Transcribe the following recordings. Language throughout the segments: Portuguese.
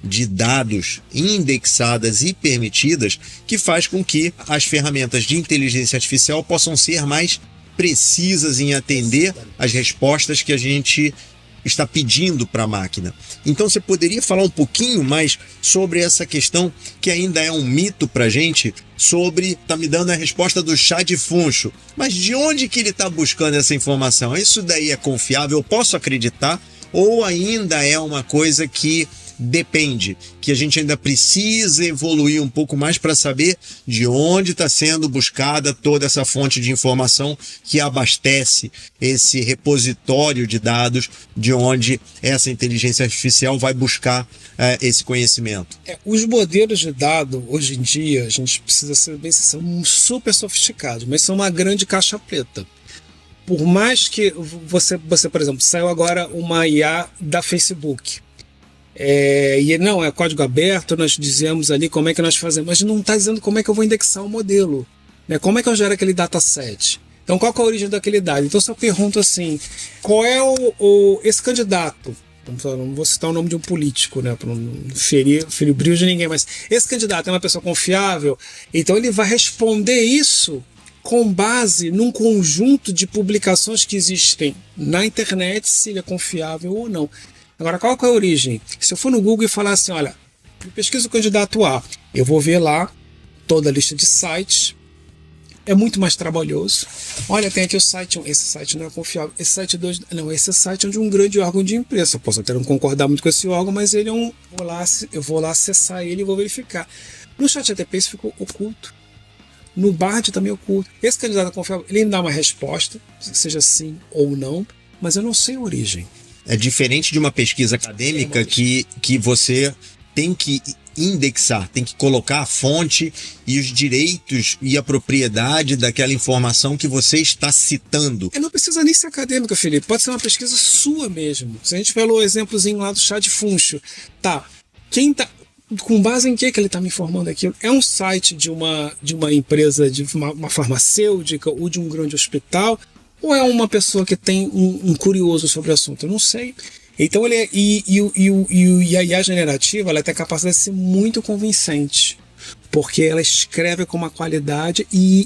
de dados indexadas e permitidas que faz com que as ferramentas de inteligência artificial possam ser mais precisas em atender as respostas que a gente está pedindo para a máquina. Então você poderia falar um pouquinho mais sobre essa questão que ainda é um mito para a gente, sobre, tá me dando a resposta do chá de funcho, mas de onde que ele está buscando essa informação? Isso daí é confiável? Eu posso acreditar? Ou ainda é uma coisa que depende, que a gente ainda precisa evoluir um pouco mais para saber de onde está sendo buscada toda essa fonte de informação que abastece esse repositório de dados, de onde essa inteligência artificial vai buscar esse conhecimento? Os modelos de dado, hoje em dia, a gente precisa ser bem, são super sofisticados, mas são uma grande caixa preta. Por mais que você, por exemplo, saiu agora uma IA da Facebook, e não, é código aberto, nós dizemos ali como é que nós fazemos, mas não está dizendo como é que eu vou indexar o modelo, né? Como é que eu gero aquele dataset. Então, qual que é a origem daquele dado? Então, se eu pergunto assim, qual é esse candidato, não vou citar o nome de um político, né, para não ferir o brilho de ninguém, mas esse candidato é uma pessoa confiável, então ele vai responder isso com base num conjunto de publicações que existem na internet, se ele é confiável ou não. Agora, qual que é a origem? Se eu for no Google e falar assim, olha, pesquisa o candidato A, eu vou ver lá toda a lista de sites, é muito mais trabalhoso. Olha, tem aqui o site 1, esse site não é confiável, esse site 2, não, esse site é de um grande órgão de imprensa, eu posso até não concordar muito com esse órgão, mas ele é eu vou lá acessar ele e vou verificar. No ChatGPT isso ficou oculto. No Bard também é oculto. Esse candidato confiável, ele me dá uma resposta, seja sim ou não, mas eu não sei a origem. É diferente de uma pesquisa acadêmica que você tem que indexar, tem que colocar a fonte e os direitos e a propriedade daquela informação que você está citando. Não precisa nem ser acadêmica, Felipe. Pode ser uma pesquisa sua mesmo. Se a gente falou o exemplozinho lá do chá de funcho, tá? Com base em que ele está me informando aquilo? É um site de uma empresa, de uma farmacêutica ou de um grande hospital? Ou é uma pessoa que tem um curioso sobre o assunto? Eu não sei. Então a IA generativa, ela tem a capacidade de ser muito convincente, porque ela escreve com uma qualidade e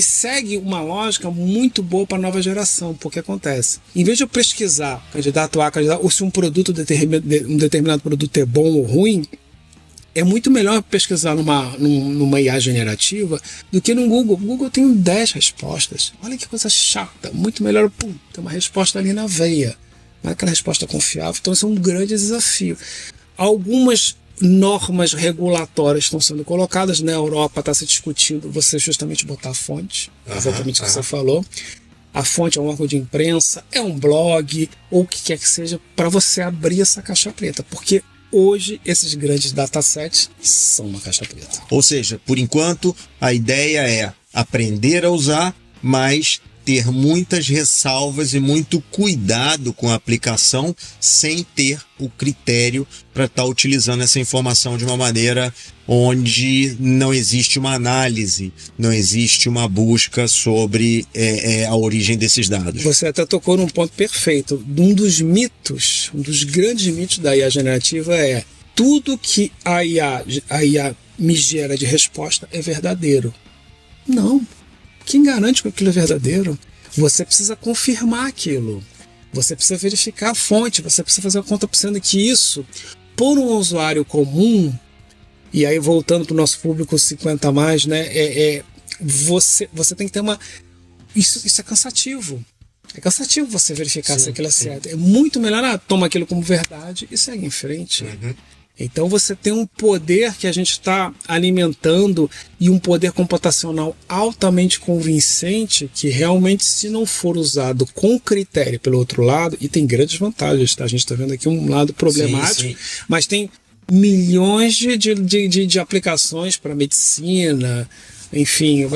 segue uma lógica muito boa para a nova geração. Porque acontece, em vez de eu pesquisar candidato A, ou se um determinado produto é bom ou ruim, é muito melhor pesquisar numa IA generativa do que no Google. No Google eu tenho 10 respostas. Olha que coisa chata. Muito melhor ter uma resposta ali na veia. Não é aquela resposta confiável. Então isso é um grande desafio. Algumas normas regulatórias estão sendo colocadas. Na Europa está se discutindo você justamente botar a fonte. Exatamente o que você falou. A fonte é um órgão de imprensa, é um blog, ou o que quer que seja, para você abrir essa caixa preta. Porque hoje, esses grandes datasets são uma caixa preta. Ou seja, por enquanto, a ideia é aprender a usar, mas ter muitas ressalvas e muito cuidado com a aplicação, sem ter o critério para estar utilizando essa informação de uma maneira onde não existe uma análise, não existe uma busca sobre a origem desses dados. Você até tocou num ponto perfeito. Um dos grandes mitos da IA generativa é tudo que a IA me gera de resposta é verdadeiro. Não. Quem garante que aquilo é verdadeiro? Você precisa confirmar aquilo. Você precisa verificar a fonte. Você precisa fazer a conta pensando que isso, por um usuário comum, e aí voltando para o nosso público 50 a mais, né? Você tem que ter uma... Isso é cansativo. É cansativo você verificar se aquilo é certo. É muito melhor, toma aquilo como verdade e segue em frente. Então você tem um poder que a gente está alimentando e um poder computacional altamente convincente que realmente, se não for usado com critério pelo outro lado, e tem grandes vantagens, tá? A gente está vendo aqui um lado problemático, mas tem milhões de aplicações para medicina, enfim,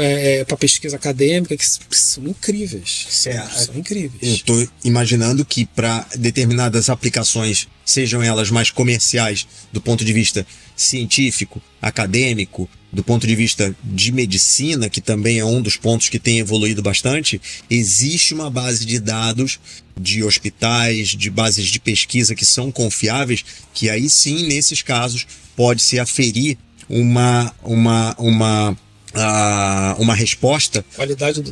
para pesquisa acadêmica, que são incríveis. São incríveis. Eu estou imaginando que para determinadas aplicações, sejam elas mais comerciais do ponto de vista científico, acadêmico, do ponto de vista de medicina, que também é um dos pontos que tem evoluído bastante, existe uma base de dados de hospitais, de bases de pesquisa que são confiáveis, que aí sim, nesses casos, pode-se aferir uma resposta,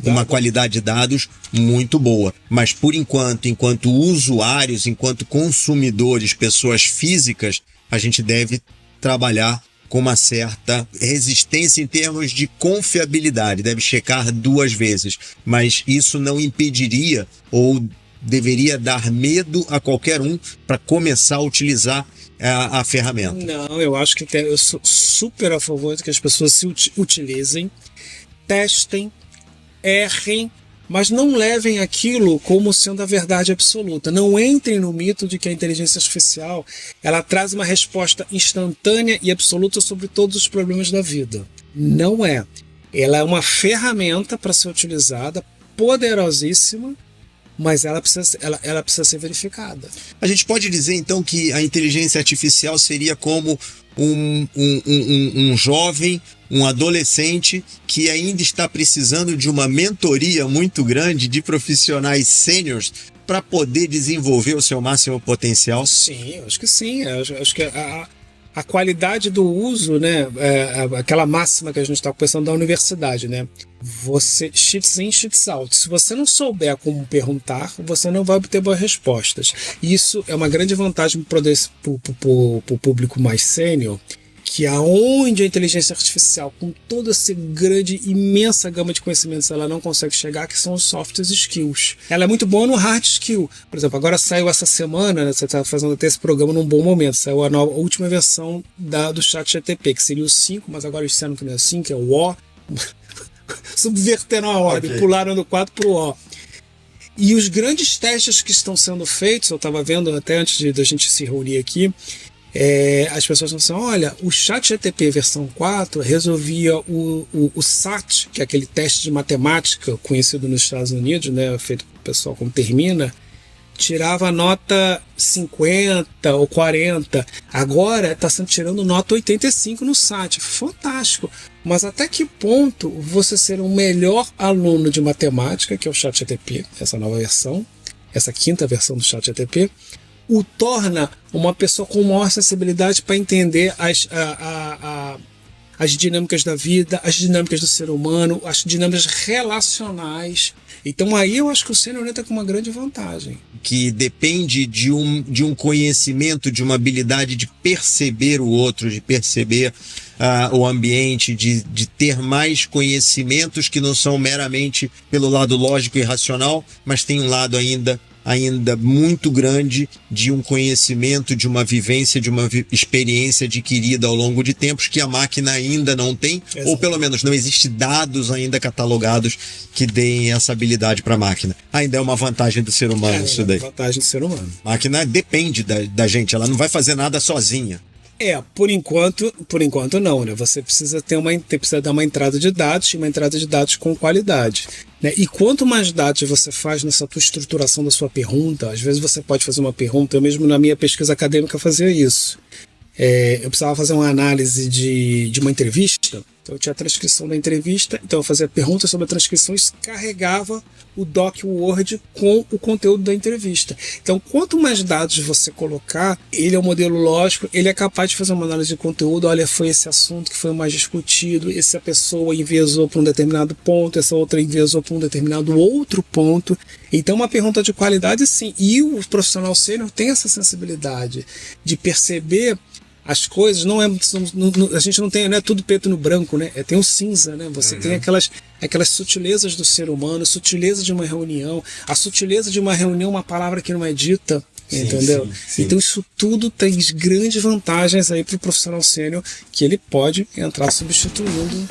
uma qualidade de dados muito boa. Mas, por enquanto usuários, enquanto consumidores, pessoas físicas, a gente deve trabalhar com uma certa resistência em termos de confiabilidade, deve checar 2 vezes, mas isso não impediria ou deveria dar medo a qualquer um para começar a utilizar a ferramenta. Não, eu acho que eu sou super a favor de que as pessoas se utilizem, testem, errem, mas não levem aquilo como sendo a verdade absoluta. Não entrem no mito de que a inteligência artificial ela traz uma resposta instantânea e absoluta sobre todos os problemas da vida. Não é. Ela é uma ferramenta para ser utilizada, poderosíssima, mas ela precisa ser verificada. A gente pode dizer, então, que a inteligência artificial seria como um jovem, um adolescente que ainda está precisando de uma mentoria muito grande de profissionais sêniores para poder desenvolver o seu máximo potencial? Sim, eu acho que sim. Eu acho que a qualidade do uso, né, aquela máxima que a gente está conversando da universidade, né? Você cheats in, cheats out. Se você não souber como perguntar, você não vai obter boas respostas. Isso é uma grande vantagem para o público mais sênior, que aonde a inteligência artificial, com toda essa grande, imensa gama de conhecimentos, ela não consegue chegar, que são os soft skills. Ela é muito boa no hard skill. Por exemplo, agora saiu essa semana, né, você está fazendo até esse programa num bom momento, saiu a última versão do ChatGPT, que seria o 5, mas agora eles disseram que não é o 5, é o O. Subverteram a ordem, okay. Pularam do 4 para o O. E os grandes testes que estão sendo feitos, eu estava vendo até antes da gente se reunir aqui, as pessoas estão assim, olha, o ChatGPT versão 4 resolvia o SAT, que é aquele teste de matemática conhecido nos Estados Unidos, né, feito pelo pessoal como termina, tirava a nota 50 ou 40, agora está tirando nota 85 no SAT, fantástico. Mas até que ponto você ser um melhor aluno de matemática, que é o ChatGPT, essa nova versão, essa 5ª versão do ChatGPT, o torna uma pessoa com maior sensibilidade para entender as dinâmicas da vida, as dinâmicas do ser humano, as dinâmicas relacionais. Então aí eu acho que o sênior entra com uma grande vantagem. Que depende de um conhecimento, de uma habilidade de perceber o outro, de perceber o ambiente, de ter mais conhecimentos que não são meramente pelo lado lógico e racional, mas tem um lado ainda muito grande de um conhecimento, de uma vivência, de uma experiência adquirida ao longo de tempos que a máquina ainda não tem. Exato. Ou pelo menos não existe dados ainda catalogados que deem essa habilidade para a máquina. Ainda é uma vantagem do ser humano isso daí. É uma vantagem do ser humano. A máquina depende da gente, ela não vai fazer nada sozinha. Por enquanto não, né? Você precisa dar uma entrada de dados, e uma entrada de dados com qualidade, né? E quanto mais dados você faz nessa tua estruturação da sua pergunta, às vezes você pode fazer uma pergunta, eu mesmo na minha pesquisa acadêmica fazia isso. Eu precisava fazer uma análise de uma entrevista, então eu tinha a transcrição da entrevista, então eu fazia perguntas sobre a transcrição e carregava o doc Word com o conteúdo da entrevista. Então, quanto mais dados você colocar, ele é um modelo lógico, ele é capaz de fazer uma análise de conteúdo, olha, foi esse assunto que foi o mais discutido, essa pessoa enviesou para um determinado ponto, essa outra enviesou para um determinado outro ponto. Então, uma pergunta de qualidade, sim. E o profissional sênior tem essa sensibilidade de perceber as coisas, a gente não tem, não é tudo preto no branco, né? Tem o cinza, né? Você tem aquelas sutilezas do ser humano, sutileza de uma reunião, a sutileza de uma reunião, uma palavra que não é dita, entendeu? Sim. Então isso tudo tem grandes vantagens aí para o profissional sênior, que ele pode entrar substituindo